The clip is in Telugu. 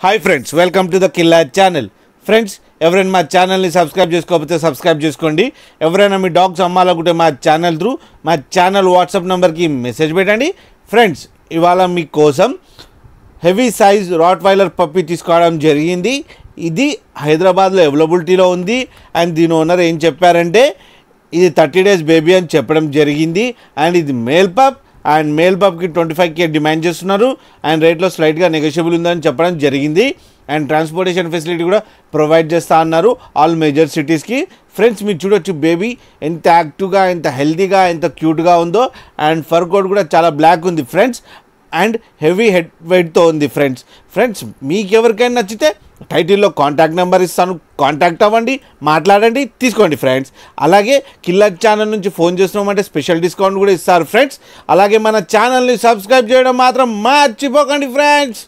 Hi friends, welcome to the Killa channel. Friends, ఎవరైనా మా ఛానల్ని సబ్స్క్రైబ్ చేసుకోకపోతే సబ్స్క్రైబ్ చేసుకోండి. ఎవరైనా మీ డాగ్స్ అమ్మాలనుకుంటే మా ఛానల్ త్రూ మా ఛానల్ వాట్సాప్ నెంబర్కి మెసేజ్ పెట్టండి. ఫ్రెండ్స్, ఇవాళ మీకోసం హెవీ సైజ్ రాట్వైలర్ పప్పీ తీసుకోవడం జరిగింది. ఇది హైదరాబాద్లో అవైలబిలిటీలో ఉంది. అండ్ దీని ఓనర్ ఏం చెప్పారంటే ఇది 30 days బేబీ అని చెప్పడం జరిగింది. అండ్ ఇది మేల్ పప్. అండ్ మేల్ పప్కి 25K డిమాండ్ చేస్తున్నారు. అండ్ రేట్లో స్లైట్గా నెగోషియబుల్ ఉందని చెప్పడం జరిగింది. అండ్ ట్రాన్స్పోర్టేషన్ ఫెసిలిటీ కూడా ప్రొవైడ్ చేస్తా అన్నారు ఆల్ మేజర్ సిటీస్కి. ఫ్రెండ్స్, మీరు చూడొచ్చు బేబీ ఎంత యాక్టివ్గా, ఎంత హెల్తీగా, ఎంత క్యూట్గా ఉందో. అండ్ ఫర్ కోట్ కూడా చాలా బ్లాక్ ఉంది ఫ్రెండ్స్. అండ్ హెవీ హెడ్ వెయిట్తో ఉంది ఫ్రెండ్స్ మీకు ఎవరికైనా నచ్చితే టైటిల్లో కాంటాక్ట్ నెంబర్ ఇస్తాను, కాంటాక్ట్ అవ్వండి, మాట్లాడండి, తీసుకోండి ఫ్రెండ్స్. అలాగే కిల్లా ఛానల్ నుంచి ఫోన్ చేస్తున్నామంటే స్పెషల్ డిస్కౌంట్ కూడా ఇస్తారు ఫ్రెండ్స్. అలాగే మన ఛానల్ని సబ్స్క్రైబ్ చేయడం మాత్రం మర్చిపోకండి ఫ్రెండ్స్.